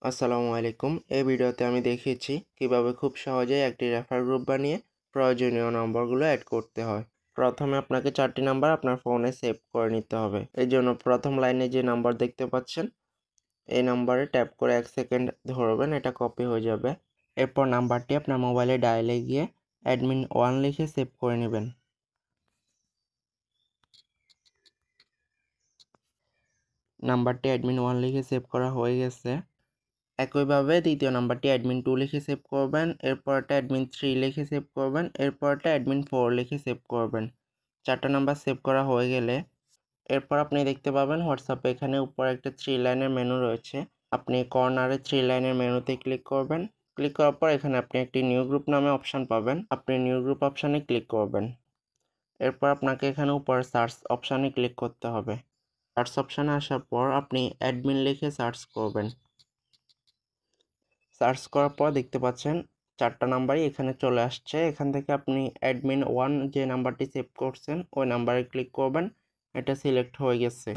আসসালামু আলাইকুম। এই ভিডিওতে আমি দেখিয়েছি কিভাবে খুব সহজেই একটি রেফার গ্রুপ বানিয়ে প্রয়োজনীয় নম্বরগুলো অ্যাড করতে হয়। প্রথমে আপনাকে 4টি নাম্বার আপনার ফোনে সেভ করে নিতে হবে। এই জন্য প্রথম লাইনে যে নাম্বার দেখতে পাচ্ছেন, এই নাম্বারে ট্যাপ করে 1 সেকেন্ড ধরবেন, এটা কপি হয়ে যাবে। এরপর নাম্বারটি আপনার মোবাইলে ডায়ালে গিয়ে অ্যাডমিন 1 লিখে সেভ করে নেবেন। নাম্বারটি অ্যাডমিন 1 লিখে সেভ করা হয়ে গেছে। একইভাবে দ্বিতীয় নাম্বারটি অ্যাডমিন 2 লিখে সেভ করবেন, এরপরটা অ্যাডমিন 3 লিখে সেভ করবেন, এরপরটা অ্যাডমিন 4 লিখে সেভ করবেন। 4টা নাম্বার সেভ করা হয়ে গেলে এরপর আপনি দেখতে পাবেন হোয়াটসঅ্যাপে এখানে উপরে একটা 3 লাইনের মেনু রয়েছে। আপনি কর্নারে 3 লাইনের মেনুতে ক্লিক করবেন। ক্লিক করার পর এখানে আপনি একটি নিউ গ্রুপ নামে অপশান পাবেন। আপনি নিউ গ্রুপ অপশানে ক্লিক করবেন। এরপর আপনাকে এখানে উপরে সার্চ অপশানে ক্লিক করতে হবে। সার্চ অপশানে আসার পর আপনি অ্যাডমিন লিখে সার্চ করবেন। সার্চ করার পর দেখতে পাচ্ছেন 4টা নাম্বারই এখানে চলে আসছে। এখান থেকে আপনি অ্যাডমিন 1 যে নাম্বারটি সেভ করছেন ওই নাম্বারে ক্লিক করবেন, এটা সিলেক্ট হয়ে গেছে।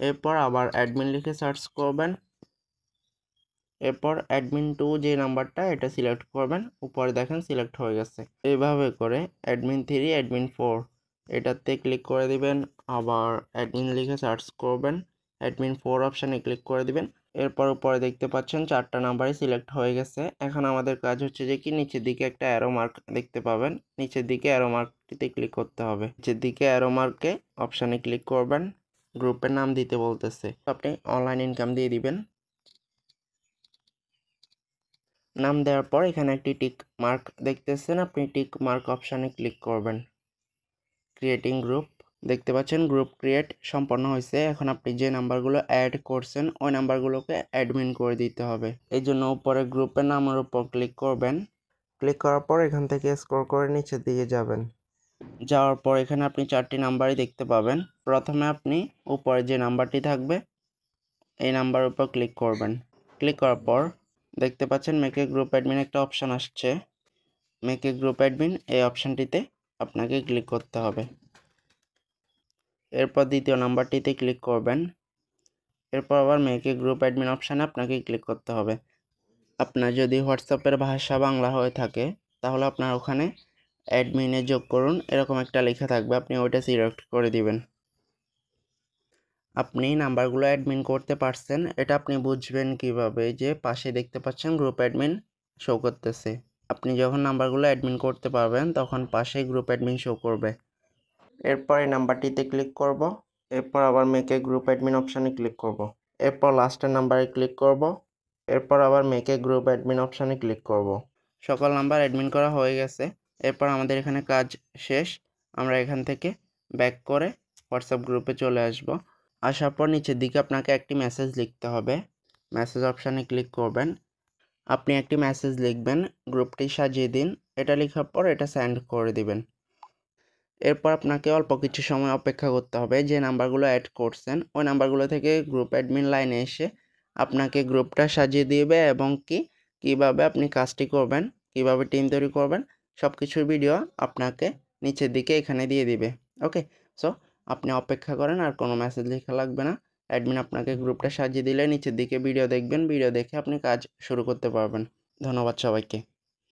এরপর আবার অ্যাডমিন লিখে সার্চ করবেন। এরপর অ্যাডমিন 2 যে নাম্বারটা এটা সিলেক্ট করবেন, উপরে দেখেন সিলেক্ট হয়ে গেছে। এইভাবে করে অ্যাডমিন 3, অ্যাডমিন 4 এটাতে ক্লিক করে দিবেন, আবার অ্যাডমিন লিখে সার্চ করবেন, অ্যাডমিন 4 অপশানে ক্লিক করে দিবেন। এরপর উপরে দেখতে পাচ্ছেন 4টা নাম্বারই সিলেক্ট হয়ে গেছে। এখন আমাদের কাজ হচ্ছে যে কি নিচের দিকে একটা অ্যারো মার্ক দেখতে পাবেন, নিচের দিকে অ্যারো মার্কটিতে ক্লিক করতে হবে। নিচের দিকে অ্যারো মার্কে অপশানে ক্লিক করবেন, গ্রুপের নাম দিতে বলতেছে, আপনি অনলাইন ইনকাম দিয়ে দিবেন। নাম দেওয়ার পর এখানে একটি টিক মার্ক দেখতেছেন, আপনি টিক মার্ক অপশানে ক্লিক করবেন। ক্রিয়েটিং গ্রুপ দেখতে পাচ্ছেন গ্রুপ ক্রিয়েট সম্পন্ন হয়েছে। এখন আপনি যে নাম্বারগুলো অ্যাড করছেন ওই নাম্বারগুলোকে অ্যাডমিন করে দিতে হবে। এই জন্য উপরে গ্রুপের নামের উপর ক্লিক করবেন। ক্লিক করার পর এখান থেকে স্ক্রল করে নিচের দিকে যাবেন। যাওয়ার পর এখানে আপনি 4টি নাম্বারই দেখতে পাবেন। প্রথমে আপনি উপরে যে নাম্বারটি থাকবে এই নাম্বারের উপর ক্লিক করবেন। ক্লিক করার পর দেখতে পাচ্ছেন মেক এ গ্রুপ অ্যাডমিন একটা অপশান আসছে। মেক এ গ্রুপ অ্যাডমিন এই অপশানটিতে আপনাকে ক্লিক করতে হবে। এরপর দ্বিতীয় নাম্বারটিতে ক্লিক করবেন। এরপর আবার মেক এ গ্রুপ অ্যাডমিন অপশানে আপনাকে ক্লিক করতে হবে। আপনার যদি হোয়াটসঅ্যাপের ভাষা বাংলা হয়ে থাকে তাহলে আপনার ওখানে অ্যাডমিনে যোগ করুন এরকম একটা লেখা থাকবে, আপনি ওইটা সিলেক্ট করে দিবেন। আপনি নাম্বারগুলো অ্যাডমিন করতে পারছেন, এটা আপনি বুঝবেন কিভাবে, যে পাশে দেখতে পাচ্ছেন গ্রুপ অ্যাডমিন শো করতেছে। আপনি যখন নাম্বারগুলো অ্যাডমিন করতে পারবেন তখন পাশে গ্রুপ অ্যাডমিন শো করবে। এরপর এই নাম্বারটিতে ক্লিক করব, এরপর আবার মেক এ গ্রুপ অ্যাডমিন অপশানে ক্লিক করব, এরপর লাস্টের নাম্বারে ক্লিক করব, এরপর আবার মেক এ গ্রুপ অ্যাডমিন অপশানে ক্লিক করব। সকল নাম্বার অ্যাডমিন করা হয়ে গেছে। এরপর আমাদের এখানে কাজ শেষ। আমরা এখান থেকে ব্যাক করে হোয়াটসঅ্যাপ গ্রুপে চলে আসব। আসার পর নিচের দিকে আপনাকে একটি মেসেজ লিখতে হবে। মেসেজ অপশানে ক্লিক করবেন। আপনি একটি মেসেজ লিখবেন, গ্রুপটি সাজিয়ে দিন। এটা লেখার পর এটা সেন্ড করে দিবেন। এরপর আপনাকে অল্প কিছু সময় অপেক্ষা করতে হবে। যে নাম্বারগুলো অ্যাড করছেন ওই নাম্বারগুলো থেকে গ্রুপ অ্যাডমিন লাইনে এসে আপনাকে গ্রুপটা সাজিয়ে দিবে এবং কীভাবে আপনি কাজটি করবেন, কিভাবে টিম তৈরি করবেন, সব কিছুর ভিডিও আপনাকে নিচের দিকে এখানে দিয়ে দিবে। ওকে, সো আপনি অপেক্ষা করেন, আর কোনো মেসেজ লেখা লাগবে না। অ্যাডমিন আপনাকে গ্রুপটা সাজিয়ে দিলে নিচের দিকে ভিডিও দেখবেন, ভিডিও দেখে আপনি কাজ শুরু করতে পারবেন। ধন্যবাদ সবাইকে।